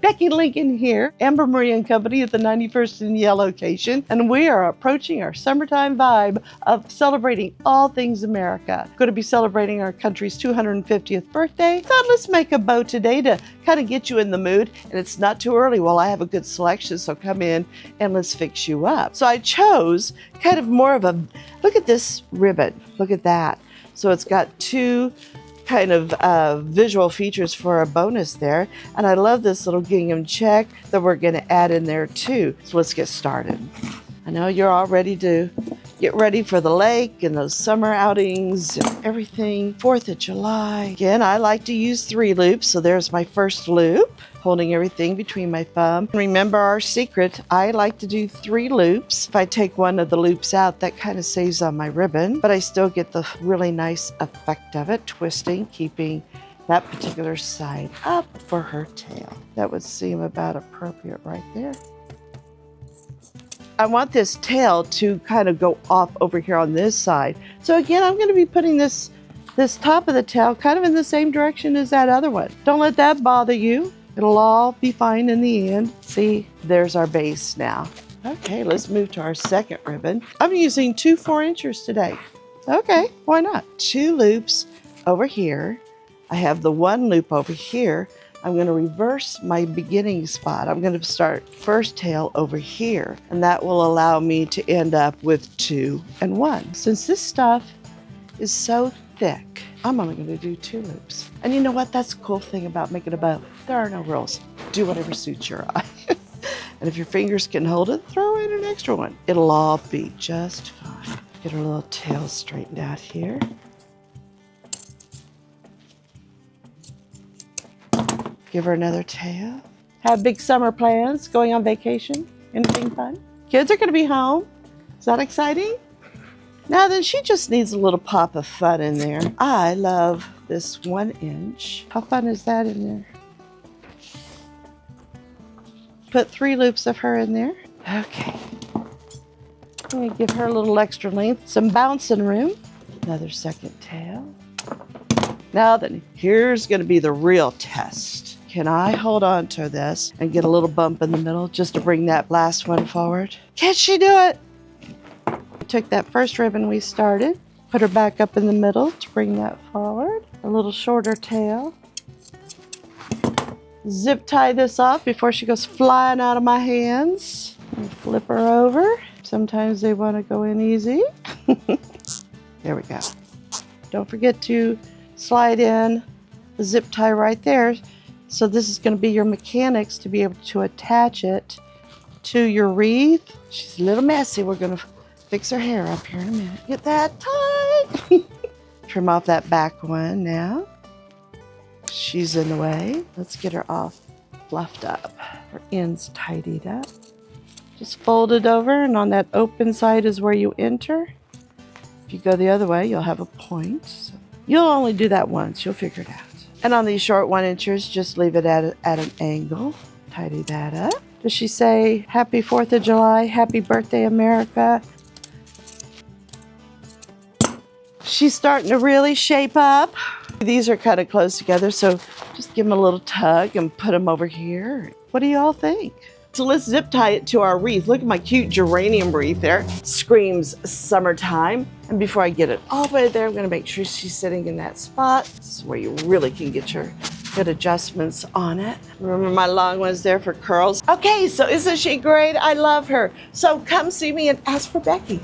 Becky Lincoln here, Amber Marie and Company at the 91st and Yale location, and we are approaching our summertime vibe of celebrating all things America. Going to be celebrating our country's 250th birthday. Thought let's make a bow today to kind of get you in the mood, and it's not too early. Well, I have a good selection, so come in and let's fix you up. So I chose kind of more of a, look at this ribbon, look at that. So it's got two kind of visual features for a bonus there. And I love this little gingham check that we're gonna add in there too. So let's get started. I know you're all ready to get ready for the lake and those summer outings and everything. 4th of July. Again, I like to use 3 loops. So there's my first loop, holding everything between my thumb. Remember our secret, I like to do 3 loops. If I take one of the loops out, that kind of saves on my ribbon, but I still get the really nice effect of it, twisting, keeping that particular side up for her tail. That would seem about appropriate right there. I want this tail to kind of go off over here on this side. So again, I'm going to be putting this top of the tail kind of in the same direction as that other one. Don't let that bother you. It'll all be fine in the end. See, there's our base now. Okay, let's move to our second ribbon. I'm using 2 4-inchers today. Okay, why not? 2 loops over here. I have the 1 loop over here. I'm going to reverse my beginning spot. I'm going to start first tail over here, and that will allow me to end up with 2 and 1. Since this stuff is so thick, I'm only going to do 2 loops. And you know what? That's the cool thing about making a bow. There are no rules. Do whatever suits your eye. And if your fingers can hold it, throw in an extra one. It'll all be just fine. Get her little tail straightened out here. Give her another tail. Have big summer plans, going on vacation, anything fun? Kids are going to be home. Is that exciting? Now then, she just needs a little pop of fun in there. I love this 1 inch. How fun is that in there? Put 3 loops of her in there. Okay. I'm going to give her a little extra length, some bouncing room. Another second tail. Now then, here's going to be the real test. Can I hold on to this and get a little bump in the middle just to bring that last one forward? Can she do it? Took that first ribbon we started, put her back up in the middle to bring that forward. A little shorter tail. Zip tie this off before she goes flying out of my hands. And flip her over. Sometimes they want to go in easy. There we go. Don't forget to slide in the zip tie right there. So this is going to be your mechanics to be able to attach it to your wreath. She's a little messy. We're going to fix her hair up here in a minute. Get that tied. Trim off that back one now. She's in the way. Let's get her all fluffed up. Her ends tidied up. Just fold it over, and on that open side is where you enter. If you go the other way, you'll have a point. So you'll only do that once. You'll figure it out. And on these short 1 inchers, just leave it at an angle. Tidy that up. Does she say, Happy 4th of July, Happy Birthday, America? She's starting to really shape up. These are kind of close together, so just give them a little tug and put them over here. What do you all think? So let's zip tie it to our wreath. Look at my cute geranium wreath there. Screams summertime. And before I get it all the way there, I'm gonna make sure she's sitting in that spot. This is where you really can get your good adjustments on it. Remember my long ones there for curls? Okay, so isn't she great? I love her. So come see me and ask for Becky.